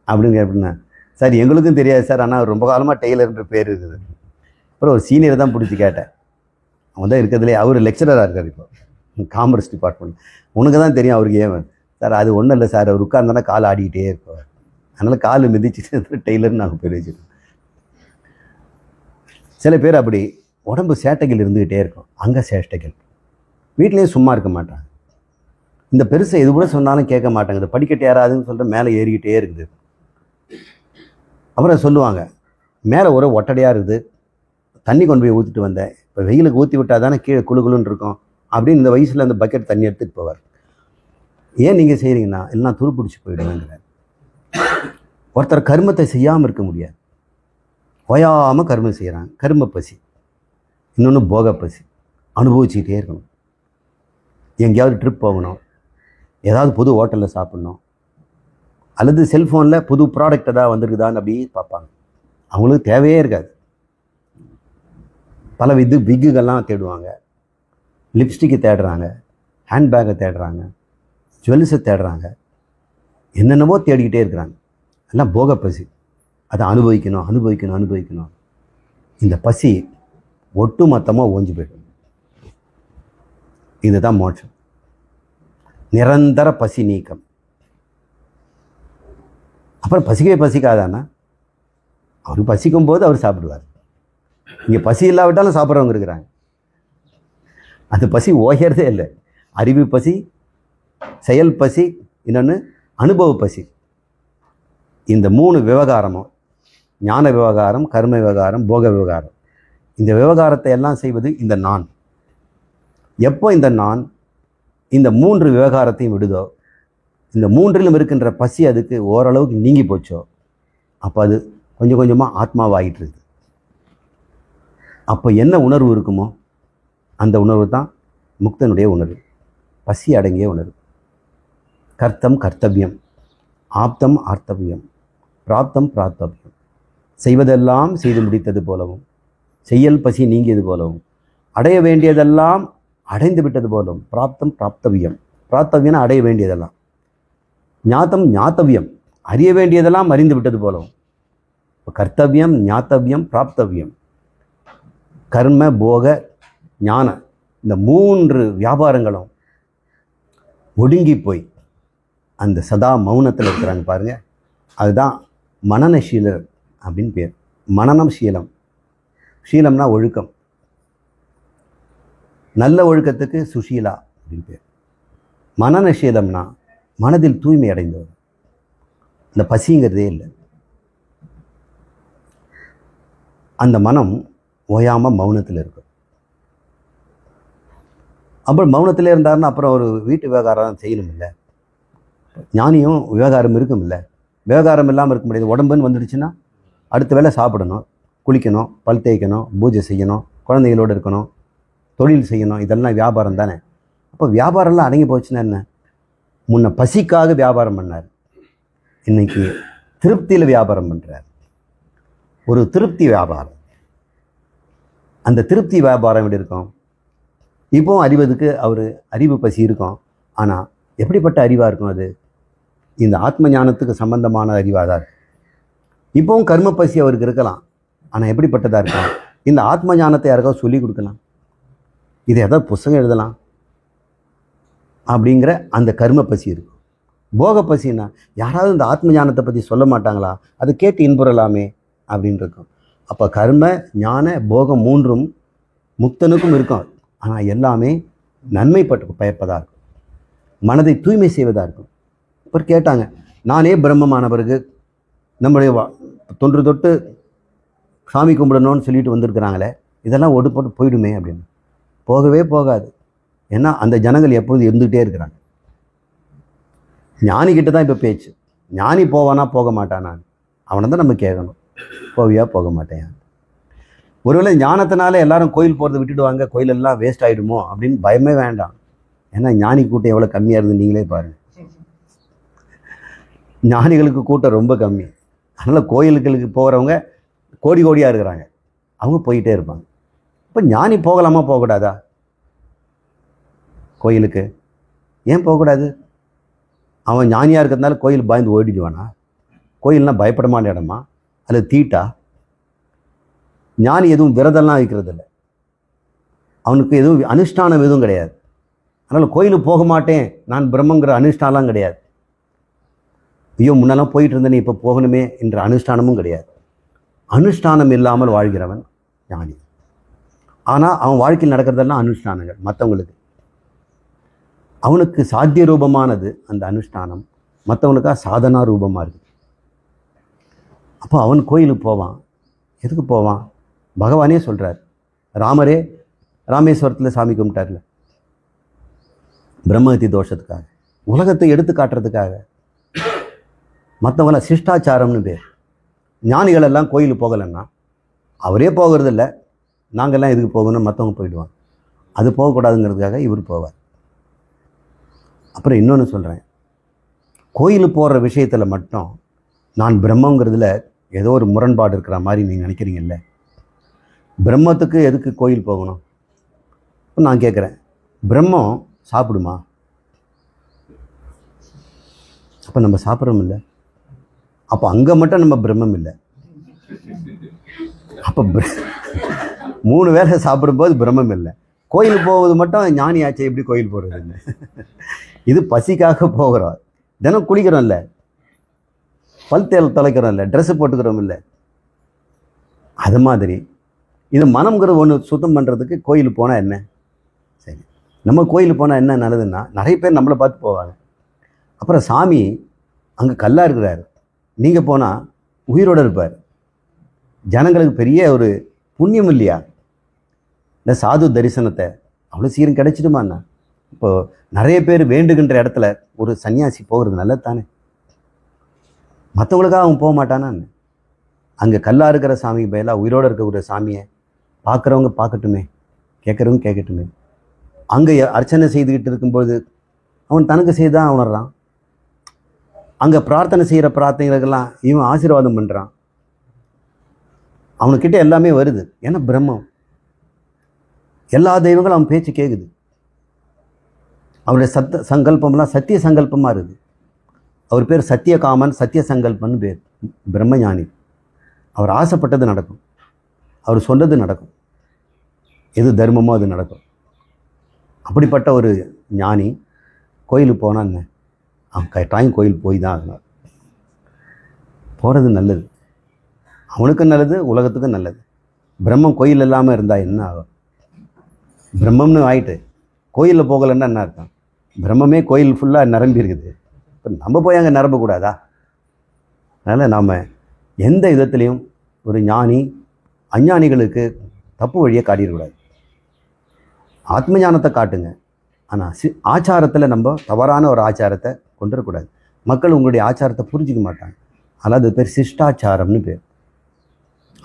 S1: அப்படின்னு கேட்டேன்னா, சார் எங்களுக்கும் தெரியாது சார், ஆனால் ரொம்ப காலமாக டெய்லர்ன்ற பேர் இருக்குது. அப்புறம் ஒரு சீனியரை தான் பிடிச்சி கேட்டேன். அவன் தான் இருக்கிறதுலே அவர் லெக்சரராக இருக்கார் இப்போ காமர்ஸ் டிபார்ட்மெண்ட். உனக்கு தான் தெரியும் அவருக்கு ஏன் சார். அது ஒன்றும் இல்லை சார், அவர் உட்கார்ந்தானா கால் ஆடிக்கிட்டே இருப்பார், அதனால் கால் மிதிச்சுட்டு டெய்லர்னு நாங்கள் பேர் வச்சுருக்கோம். சில பேர் அப்படி உடம்பு சேட்டைகள் இருந்துக்கிட்டே இருக்கும், அங்கே சேட்டைகள். வீட்லேயும் சும்மா இருக்க மாட்டாங்க. இந்த பெருசை எது கூட சொன்னாலும் கேட்க மாட்டாங்க. இந்த படிக்கட்டு ஏறாதுன்னு சொல்லிட்டு மேலே ஏறிக்கிட்டே இருக்குது. அப்புறம் சொல்லுவாங்க, மேலே ஒரு ஒட்டடையாக இருக்குது, தண்ணி கொண்டு போய் ஊற்றிட்டு வந்தேன், இப்போ வெயிலுக்கு ஊற்றி விட்டால் தானே கீழே குழுகுலுன்னு இருக்கும் அப்படின்னு இந்த வயசில் அந்த பக்கெட் தண்ணி எடுத்துகிட்டு போவார். ஏன் நீங்கள் செய்கிறீங்கன்னா எல்லாம் துரு பிடிச்சி போயிடுவேங்கிறார். ஒருத்தர் கர்மத்தை செய்யாமல் இருக்க முடியாது, ஓயாமல் கர்மம் செய்கிறாங்க. கர்ம பசி, இன்னொன்று போக பசி, அனுபவிச்சுக்கிட்டே இருக்கணும். எங்கேயாவது ட்ரிப் போகணும், ஏதாவது புது ஹோட்டலில் சாப்பிட்ணும், அல்லது செல்ஃபோனில் புது ப்ராடக்ட் ஏதாவது வந்திருக்குதான்னு அப்படி பார்ப்பாங்க. அவங்களுக்கு தேவையே இருக்காது. பல விக்குகள்லாம் தேடுவாங்க, லிப்ஸ்டிக்கை தேடுறாங்க, ஹேண்ட்பேக்கை தேடுறாங்க, ஜுவல்ஸை தேடுறாங்க, என்னென்னவோ தேடிக்கிட்டே இருக்கிறாங்க. எல்லாம் போக பசி, அதை அனுபவிக்கணும் அனுபவிக்கணும் அனுபவிக்கணும். இந்த பசி ஒட்டு மொத்தமாக ஓஞ்சி போய்டும். இதுதான் மோட்சம், நிரந்தர பசி நீக்கம். அப்புறம் பசிக்கவே பசிக்காதானா, அவர் பசிக்கும் போது அவர் சாப்பிடுவார். இங்கே பசி இல்லாவிட்டாலும் சாப்பிட்றவங்க இருக்கிறாங்க. அந்த பசி ஓயறதே இல்லை. அறிவு பசி, செயல் பசி, இன்னொன்று அனுபவ பசி. இந்த 3 விவகாரமும், ஞான விவகாரம், கர்ம விவகாரம், போக விவகாரம், இந்த விவகாரத்தை எல்லாம் செய்வது இந்த நான். எப்போ இந்த நான் இந்த 3 விவகாரத்தையும் விடுதோ, இந்த 3லும் இருக்கின்ற பசி அதுக்கு ஓரளவுக்கு நீங்கி போச்சோ, அப்போ அது கொஞ்சம் கொஞ்சமாக ஆத்மாவாகிட்டு இருக்குது. அப்போ என்ன உணர்வு இருக்குமோ அந்த உணர்வு தான் முக்தனுடைய உணர்வு, பசி அடங்கிய உணர்வு. கர்த்தம் கர்த்தவியம், ஆப்தம் ஆர்த்தவியம், பிராப்தம் பிராப்தவியம். செய்வதெல்லாம் செய்து முடித்தது போலவும், செய்யல் பசி நீங்கியது போலவும், அடைய வேண்டியதெல்லாம் அடைந்து விட்டது போலவும். பிராப்தம் பிராப்தவியம், பிராப்தவியம் அடைய வேண்டியதெல்லாம். ஞாத்தம் ஞாத்தவியம், அறிய வேண்டியதெல்லாம் அறிந்து விட்டது போலவும். கர்த்தவியம், ஞாத்தவியம், பிராப்தவியம், கர்ம போக ஞான, இந்த 3 வியாபாரங்களும் ஒடுங்கி போய் அந்த சதா மௌனத்தில் இருக்கிறாங்க பாருங்க. அதுதான் மனநசீலர் அப்படின்னு பேர். மனனம் சீலம், சீலம்னா ஒழுக்கம், நல்ல ஒழுக்கத்துக்கு சுஷீலா அப்படின்னு பேர். மனநசீலம்னா மனதில் தூய்மை அடைந்தவர். இந்த பசிங்கிறதே இல்லை. அந்த மனம் ஓயாமல் மௌனத்தில் இருக்கும். அப்புறம் மௌனத்தில் இருந்தாருன்னா அப்புறம் ஒரு வீட்டு விவகாரம் செய்யணும் இல்லை, ஞானியும் விவகாரம் இருக்கும் இல்லை. விவகாரம் இல்லாமல் இருக்க முடியாது. உடம்புன்னு வந்துடுச்சுன்னா அடுத்த வேளை சாப்பிடணும், குளிக்கணும், பல் தேய்க்கணும், பூஜை செய்யணும், குழந்தைகளோடு இருக்கணும், தொழில் செய்யணும். இதெல்லாம் வியாபாரம் தானே. அப்போ வியாபாரம்லாம் அடங்கி போச்சுன்னா என்ன? முன்ன பசிக்காக வியாபாரம் பண்ணார், இன்னைக்கு திருப்தியில் வியாபாரம் பண்ணுறார். ஒரு திருப்தி வியாபாரம். அந்த திருப்தி வியாபாரம் எப்படி இருக்கும்? இப்போவும் அறிவதுக்கு அவர் அறிவு பசி இருக்கும். ஆனால் எப்படிப்பட்ட அறிவாக இருக்கும் அது? இந்த ஆத்ம ஞானத்துக்கு சம்பந்தமான அறிவாக தான் இருக்கும். இப்போவும் கர்ம பசி அவருக்கு இருக்கலாம். ஆனால் எப்படிப்பட்டதாக இருக்கும்? இந்த ஆத்ம ஞானத்தை யாருக்காவது சொல்லிக் கொடுக்கலாம், இதை ஏதாவது புஸ்தகம் எழுதலாம் அப்படிங்கிற அந்த கர்ம பசி இருக்கும். போக பசின்னா யாராவது இந்த ஆத்ம ஞானத்தை பற்றி சொல்ல மாட்டாங்களா, அதை கேட்டு இன்புறலாமே அப்படின்னு இருக்கும். அப்போ கர்ம ஞான போகம் 3ம் முக்தனுக்கும் இருக்கும். ஆனால் எல்லாமே நன்மைப்பட்டு பயப்பதாக இருக்கும், மனதை தூய்மை செய்வதாக இருக்கும். இப்போ கேட்டாங்க, நானே பிரம்மமான பிறகு நம்முடைய தொன்று தொட்டு சாமி கும்பிடணும்னு சொல்லிட்டு வந்திருக்கிறாங்களே, இதெல்லாம் ஒடு போட்டு போயிடுமே அப்படின்னு. போகவே போகாது. ஏன்னா அந்த ஜனங்கள் எப்பொழுது இருந்துகிட்டே இருக்கிறாங்க. ஞானிக்கிட்ட தான் இப்போ பேச்சு. ஞானி போவானா போக மாட்டானான்னு அவனை தான் நம்ம கேட்கணும். போவியா போக மாட்டேன். ஒருவேளை ஞானத்தினால எல்லாரும் கோயில் போகிறத விட்டுடுவாங்க, கோயிலெல்லாம் வேஸ்ட் ஆகிடுமோ அப்படின்னு பயமே வேண்டாம். ஏன்னா ஞானி கூட்டம் எவ்வளோ கம்மியாக இருந்து நீங்களே பாருங்கள். ஞானிகளுக்கு கூட்டம் ரொம்ப கம்மி. அதனால் கோயிலுகளுக்கு போகிறவங்க கோடி கோடியாக இருக்கிறாங்க, அவங்க போயிட்டே இருப்பாங்க. இப்போ ஞானி போகலாமா போகக்கூடாதா? கோயிலுக்கு ஏன் போகக்கூடாது? அவன் ஞானியாக இருக்கிறதுனால கோயில் பயந்து ஓடிடுவானா? கோயில்னால் பயப்படமான இடமா? அல்லது தீட்டா? ஞானி எதுவும் விரதம்லாம் வைக்கிறது இல்லை, அவனுக்கு எதுவும் அனுஷ்டானம் எதுவும் கிடையாது. அதனால் கோயிலுக்கு போக மாட்டேன் நான் பிரம்மங்கிற அனுஷ்டானம்லாம் கிடையாது. ஐயோ முன்னெல்லாம் போயிட்டு இருந்தேனே இப்போ போகணுமே என்ற அனுஷ்டானமும் கிடையாது. அனுஷ்டானம் இல்லாமல் வாழ்கிறவன் ஞானி. ஆனால் அவன் வாழ்க்கையில் நடக்கிறதெல்லாம் அனுஷ்டானங்கள் மற்றவங்களுக்கு. அவனுக்கு சாத்திய ரூபமானது அந்த அனுஷ்டானம், மற்றவனுக்காக சாதனா ரூபமாக இருக்குது. அப்போ அவன் கோயிலுக்கு போவான். எதுக்கு போவான்? பகவானே சொல்கிறார். ராமரே ராமேஸ்வரத்தில் சாமி கும்பிட்டார்ல, பிரம்மஹத்தி தோஷத்துக்காக, உலகத்தை எடுத்து காட்டுறதுக்காக. மற்றவங்கள சிஷ்டாச்சாரம்னு பேர். ஞானிகள் எல்லாம் கோயிலுக்கு போகலைன்னா அவரே போகிறதில்ல, நாங்கள்லாம் எதுக்கு போகணும், மற்றவங்க போயிடுவாங்க. அது போகக்கூடாதுங்கிறதுக்காக இவர் போவார். அப்புறம் இன்னொன்று சொல்கிறேன், கோயிலுக்கு போகிற விஷயத்தில் மட்டும் நான் பிரம்மங்கிறதுல ஏதோ ஒரு முரண்பாடு இருக்கிற மாதிரி நீங்கள் நினைக்கிறீங்கல்ல. பிரம்மத்துக்கு எதுக்கு கோயில் போகணும்? நான் கேட்குறேன், பிரம்மம் சாப்பிடுமா? அப்போ நம்ம சாப்பிட்றோம் இல்லை, அப்போ அங்கே மட்டும் நம்ம பிரம்மம் இல்லை. அப்போ 3 வேளை சாப்பிடும்போது பிரம்மம் இல்லை. கோயிலுக்கு போவது மட்டும் ஞானி ஆச்சு, எப்படி கோயில் போகிறது இல்லை? இது பசிக்காக போகிறோம். தினம் குளிக்கிறோம் இல்லை, பல் தொலைக்கிறோம் இல்லை, ட்ரெஸ்ஸு போட்டுக்கிறோம் இல்லை. அது மாதிரி இது மனம்ங்கிற ஒன்று சுத்தம் பண்ணுறதுக்கு கோயிலுக்கு போனால் என்ன? சரி, நம்ம கோயிலுக்கு போனால் என்ன நல்லதுன்னா, நிறைய பேர் நம்மளை பார்த்து போவாங்க. அப்புறம் சாமி அங்கே கல்லாக இருக்கிறாரு, நீங்கள் போனால் உயிரோடு இருப்பார். ஜனங்களுக்கு பெரிய ஒரு புண்ணியம் இல்லையா? இந்த சாது தரிசனத்தை அவ்வளோ சீக்கிரம் கிடைச்சிடுமாண்ணா? இப்போது நிறைய பேர் வேண்டுகின்ற இடத்துல ஒரு சன்னியாசி போகிறது நல்லது தானே. மற்றவங்களுக்காக அவன் போக மாட்டானா? அங்கே கல்லாக இருக்கிற சாமிக்கு பதிலாக உயிரோடு இருக்கக்கூடிய சாமியை பார்க்குறவங்க பார்க்கட்டுமே, கேட்குறவங்க கேட்கட்டுமே. அங்கே அர்ச்சனை செய்துக்கிட்டு இருக்கும்போது அவன் தனக்கு செய்தான் உணர்றான். அங்கே பிரார்த்தனை செய்கிற பிரார்த்தனைகளுக்கெல்லாம் இவன் ஆசீர்வாதம் பண்ணுறான். அவனுக்கிட்ட எல்லாமே வருது. ஏன்னா பிரம்மம், எல்லா தெய்வங்களும் அவன் பேச்சு கேட்குது. அவருடைய சங்கல்பம்லாம் சத்திய சங்கல்பமாக இருக்குது. அவர் பேர் சத்தியகாமன், சத்திய சங்கல்பன்னு பேர். பிரம்மஞானி. அவர் ஆசைப்பட்டது நடக்கும், அவர் சொன்னது நடக்கும், எது தர்மமோ அது நடக்கும். அப்படிப்பட்ட ஒரு ஞானி கோயிலுக்கு போனால் என்ன? அவன் கட்டாயம் கோயில் போய் தான் ஆகணும். போகிறது நல்லது, அவனுக்கும் நல்லது, உலகத்துக்கும் நல்லது. பிரம்மம் கோயில் இல்லாமல் இருந்தால் என்ன ஆகும்? பிரம்மம்னு ஆகிட்டு கோயிலில் போகலைன்னா என்ன அர்த்தம்? பிரம்மமே கோயில் ஃபுல்லாக நிரம்பி இருக்குது. இப்போ நம்ம போய் அங்கே நிரம்பக்கூடாதா? அதனால் நாம் எந்த விதத்துலேயும் ஒரு ஞானி அஞ்ஞானிகளுக்கு தப்பு வழியை காட்டிடக்கூடாது. ஆத்ம ஞானத்தை காட்டுங்க, ஆனால் ஆச்சாரத்தில் நம்ம தவறான ஒரு ஆச்சாரத்தை கொண்டுடக்கூடாது. மக்கள் உங்களுடைய ஆச்சாரத்தை புரிஞ்சிக்க மாட்டாங்க. அதனால் அது பேர் சிஷ்டாச்சாரம்னு பேர்.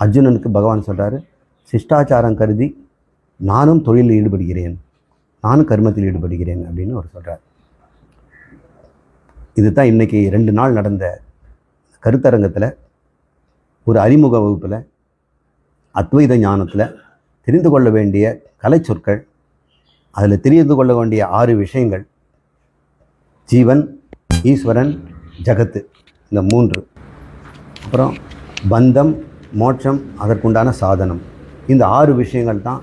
S1: அர்ஜுனனுக்கு பகவான் சொல்கிறாரு, சிஷ்டாச்சாரம் கருதி நானும் தொழிலில் ஈடுபடுகிறேன், நானும் கர்மத்தில் ஈடுபடுகிறேன் அப்படின்னு அவர் சொல்கிறார். இது தான் இன்றைக்கி 2 நாள் நடந்த கருத்தரங்கத்தில் ஒரு அறிமுக வகுப்பில் அத்வைத ஞானத்தில் தெரிந்து கொள்ள வேண்டிய கலை சொற்கள், அதில் தெரிந்து கொள்ள வேண்டிய 6 விஷயங்கள்: ஜீவன், ஈஸ்வரன், ஜகத்து, இந்த 3. அப்புறம் பந்தம், மோட்சம், அதற்குண்டான சாதனம். இந்த 6 விஷயங்கள் தான்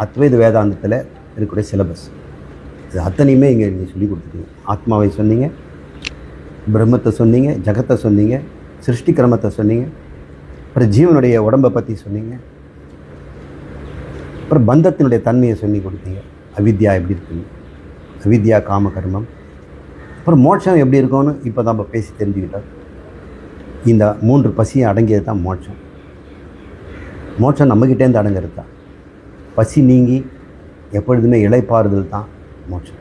S1: அத்வைத வேதாந்தத்தில் இருக்கக்கூடிய சிலபஸ். இது அத்தனையுமே இங்கே நீங்கள் சொல்லி கொடுத்துட்டீங்க. ஆத்மாவை சொன்னீங்க, பிரம்மத்தை சொன்னீங்க, ஜகத்தை சொன்னீங்க, சிருஷ்டி கிரமத்தை சொன்னீங்க, அப்புறம் ஜீவனுடைய உடம்பை பற்றி சொன்னீங்க, அப்புறம் பந்தத்தினுடைய தன்மையை சொல்லி கொடுத்தீங்க. அவித்யா எப்படி இருக்குங்க, அவித்யா காம கர்மம், அப்புறம் மோட்சம் எப்படி இருக்கும்னு இப்போ தான் நம்ம பேசி தெரிஞ்சுக்கிட்டோம். இந்த 3 பசியை அடங்கியது தான் மோட்சம். மோட்சம் நம்மக்கிட்டேருந்து அடங்கிறது தான். பசி நீங்கி எப்பொழுதுமே இளைப்பாறுதல் தான் மோட்சம்.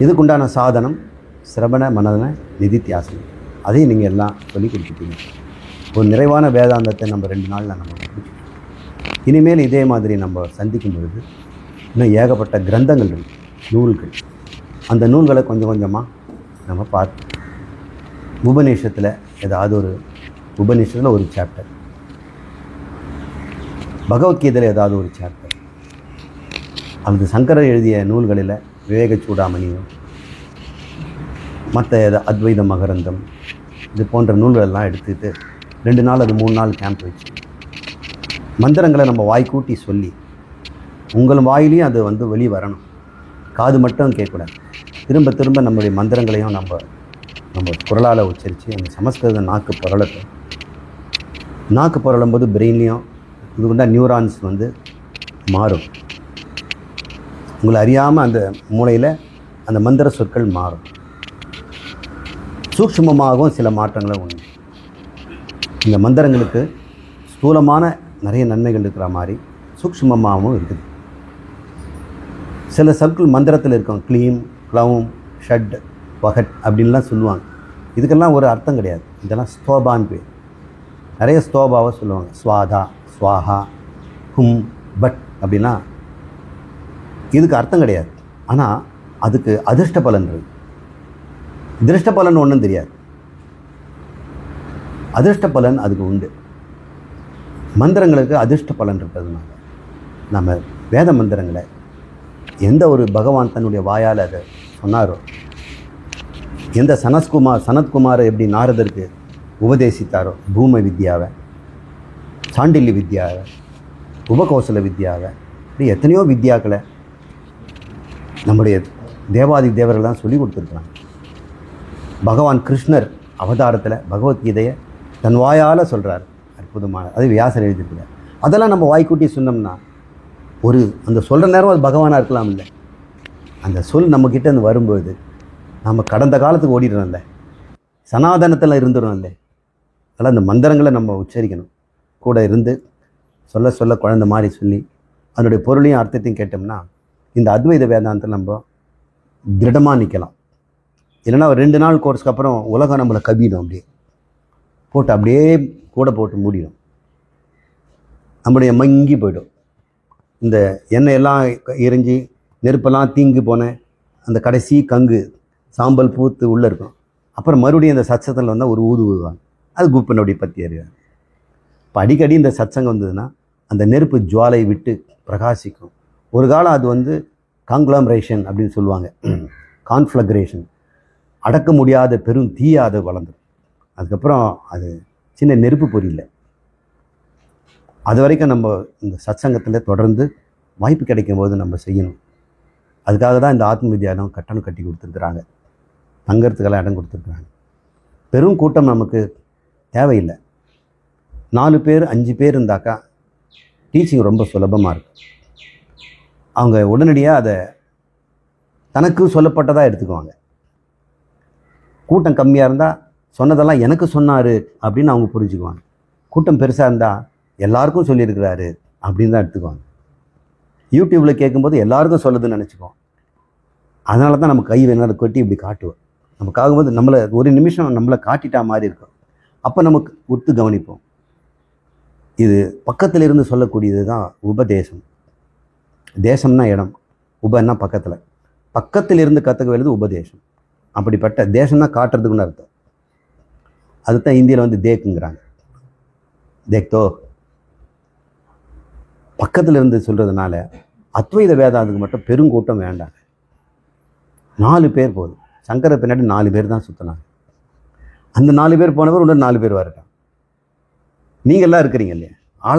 S1: இதுக்குண்டான சாதனம் சிரவண மனன நிதித்தியாசனம். அதையும் நீங்கள் எல்லாம் சொல்லி கொடுத்துட்டீங்க. ஒரு நிறைவான வேதாந்தத்தை நம்ம 2 நாளில் நம்ம முடிச்சிட்டோம். இனிமேல் இதே மாதிரி நம்ம சந்திக்கும் பொழுது இன்னும் ஏகப்பட்ட கிரந்தங்கள் இருக்குது, நூல்கள். அந்த நூல்களை கொஞ்சம் கொஞ்சமாக நம்ம பார்த்து, உபநிஷத்தில் ஏதாவது ஒரு உபநிஷத்தில் ஒரு சாப்டர், பகவத்கீதையில் ஏதாவது ஒரு சாப்டர், அல்லது சங்கரர் எழுதிய நூல்களில் விவேக சூடாமணியும் மற்ற அத்வைத மகரந்தம் இது போன்ற நூல்களெல்லாம் எடுத்துக்கிட்டு 2 நாள் அது 3 நாள் கேம்ப் வச்சு மந்திரங்களை நம்ம வாய்க்கூட்டி சொல்லி உங்கள் வாயிலையும் அது வந்து வெளியே வரணும். காது மட்டும் கேட்கக்கூடாது. திரும்ப திரும்ப நம்முடைய மந்திரங்களையும் நம்ம குரலால் உச்சரித்து அந்த சமஸ்கிருத நாக்கு புரளும் போது பிரெயின்லேயும் இது கொண்டா நியூரான்ஸ் வந்து மாறும். உங்களை அறியாமல் அந்த மூளையில் அந்த மந்திர சொற்கள் மாறும். சூக்ஷ்மமாகவும் சில மாற்றங்களும் உண்டு. இந்த மந்திரங்களுக்கு ஸ்தூலமான நிறைய நன்மைகள் இருக்கிற மாதிரி சூக்ஷ்மமாகவும் இருக்குது. சில சொற்கள் மந்திரத்தில் இருக்கும். க்ளீம், க்ளௌம், ஷட், வகட் அப்படின்லாம் சொல்லுவாங்க. இதுக்கெல்லாம் ஒரு அர்த்தம் கிடையாது. இதெல்லாம் ஸ்தோபான்னு பேர். நிறைய ஸ்தோபாவை சொல்லுவாங்க. ஸ்வாதா, ஸ்வாஹா, ஹும், பட் அப்படின்னா இதுக்கு அர்த்தம் கிடையாது. ஆனால் அதுக்கு அதிர்ஷ்ட பலன் இருக்குது. திருஷ்ட பலன் ஒன்றும் தெரியாது. அதிர்ஷ்ட பலன் அதுக்கு உண்டு. மந்திரங்களுக்கு அதிர்ஷ்ட பலன் இருக்கிறதுனால நம்ம வேத மந்திரங்களை எந்த ஒரு பகவான் தன்னுடைய வாயால் அதை சொன்னாரோ, எந்த சனத்குமாரை எப்படி நாரதருக்கு உபதேசித்தாரோ பூம வித்யாவை, சாண்டில்ய வித்யாவை, உபகோசல வித்யாவை, இப்படி எத்தனையோ வித்யாக்களை நம்முடைய தேவாதி தேவர்கள் தான் சொல்லி கொடுத்துருக்குறாங்க. பகவான் கிருஷ்ணர் அவதாரத்தில் பகவத்கீதையை தன் வாயால் சொல்கிறார். அற்புதமான அது வியாசர் எழுதியிருக்கிறார். அதெல்லாம் நம்ம வாய்க்கூட்டி சொன்னோம்னா அந்த சொல்கிற நேரம் அது பகவானாக இருக்கலாம். இல்லை, அந்த சொல் நம்மக்கிட்ட இருந்து வரும்போது நம்ம கடந்த காலத்துக்கு ஓடிடுறோம்ல, சனாதனத்தில் இருந்துடுறோம்ல. அதனால் அந்த மந்திரங்களை நம்ம உச்சரிக்கணும். கூட இருந்து சொல்ல சொல்ல குழந்த மாதிரி சொல்லி அதனுடைய பொருளையும் அர்த்தத்தையும் கேட்டோம்னா இந்த அத்வைத வேதாந்தத்தில் நம்ம திருடமாக நிற்கலாம். இல்லைன்னா ஒரு 2 நாள் கோர்ஸ்க்கு அப்புறம் உலகம் நம்மளை கவிடும். அப்படியே கூட போட்டு மூடிடும். நம்முடைய மங்கி போய்டும். இந்த எண்ணெயெல்லாம் எரிஞ்சு நெருப்பெல்லாம் தீங்கு போன அந்த கடைசி கங்கு சாம்பல் பூத்து உள்ளே இருக்கும். அப்புறம் மறுபடியும் இந்த சத்சங்கத்தில் வந்தால் ஒரு ஊதுவாங்க. அது குப்பனுடைய பற்றி அறிவாங்க. இப்போ அடிக்கடி இந்த சத்சங்கம் வந்ததுன்னா அந்த நெருப்பு ஜுவாலை விட்டு பிரகாசிக்கும். ஒரு காலம் அது வந்து காங்க்ளாமரேஷன் அப்படின்னு சொல்லுவாங்க. கான்ஃப்ளக்ரேஷன், அடக்க முடியாத பெரும் தீயாத வளர்ந்துடும். அதுக்கப்புறம் அது சின்ன நெருப்பு பொரியல. அது வரைக்கும் நம்ம இந்த சத்சங்கத்தில் தொடர்ந்து வாய்ப்பு கிடைக்கும் போது நம்ம செய்யணும். அதுக்காக தான் இந்த ஆத்ம வித்யாலயம் கட்டணம் கட்டி கொடுத்துருக்குறாங்க. தங்கறதுக்கெல்லாம் இடம் கொடுத்துருக்குறாங்க. பெரும் கூட்டம் நமக்கு தேவையில்லை. 4 பேர் 5 பேர் இருந்தாக்கா டீச்சிங் ரொம்ப சுலபமாக இருக்கும். அவங்க உடனடியாக அதை தனக்கு சொல்லப்பட்டதாக எடுத்துக்குவாங்க. கூட்டம் கம்மியாக இருந்தால் சொன்னதெல்லாம் எனக்கு சொன்னார் அப்படின்னு அவங்க புரிஞ்சுக்குவாங்க. கூட்டம் பெருசாக இருந்தால் எல்லாருக்கும் சொல்லியிருக்கிறாரு அப்படின்னு தான் எடுத்துக்குவாங்க. யூடியூப்பில் கேட்கும்போது எல்லாருக்கும் சொல்லுதுன்னு நினச்சிக்குவோம். அதனால தான் நம்ம கை வேணாலும் கொட்டி இப்படி காட்டுவோம். நமக்காகும்போது நம்மளை ஒரு நிமிஷம் நம்மளை காட்டிட்டா மாதிரி இருக்கும். அப்போ நமக்கு உத்து கவனிப்போம். இது பக்கத்தில் இருந்து சொல்லக்கூடியது தான் உபதேசம். தேசம்னா இடம், உபன்னா பக்கத்தில் இருந்து கற்றுக்க வேண்டியது உபதேசம். அப்படிப்பட்ட தேசம்னா காட்டுறதுக்குன்னு அர்த்தம். அதுதான் இந்தியில் வந்து தேக்குங்கிறாங்க. தேக்தோ பக்கத்தில் இருந்து சொல்கிறதுனால அத்வைத வேதாந்தத்துக்கு மட்டும் பெருங்கூட்டம் வேண்டாம். 4 பேர் போதும். சங்கர பின்னாடி 4 பேர் தான் சுற்றினாங்க. அந்த 4 பேர் போனவர் இன்னொரு 4 பேர் வரட்டும். நீங்கள்லாம் இருக்கிறீங்க இல்லையா,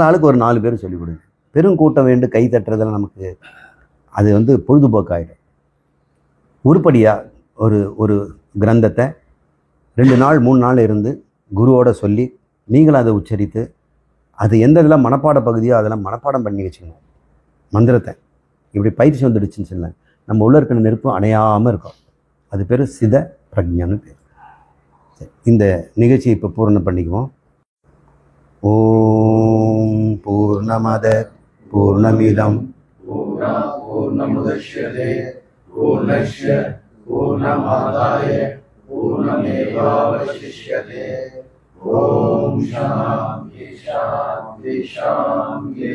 S1: ஆளுக்கு ஒரு 4 பேர் சொல்லிக் கொடுங்க. பெருங்கூட்டம் வேண்டு கை தட்டுறதெல்லாம் நமக்கு அது வந்து பொழுதுபோக்காயிடும். உருப்படியாக ஒரு கிரந்தத்தை 2 நாள் 3 நாள் இருந்து குருவோட சொல்லி நீங்களும் அதை உச்சரித்து அது எந்த இதெல்லாம் மனப்பாட பகுதியோ அதெல்லாம் மனப்பாடம் பண்ணி வச்சுக்கணும். மந்திரத்தை இப்படி பயிற்சி வந்துடுச்சுன்னு சொல்ல நம்ம உள்ள இருக்கிற நெருப்பு அணையாமல் இருக்கும். அது பேர் சித பிரக்ஞான்னு பேர். இந்த நிகழ்ச்சியை இப்போ பூர்ணம் பண்ணிக்குவோம். ஓம் பூர்ணமத பூர்ணமிதம் பூர்ணமுதச்யதே பூர்ணஸ்ய பூர்ணமாதாய பூர்ணமேவாவசிஷ்யதே. ஓம் சாந்தி சாந்தி சாந்தி.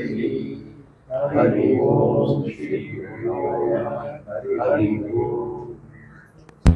S1: ஹரி ஓம் ஸ்ரீ குரு நமः. ஹரி ஓம்.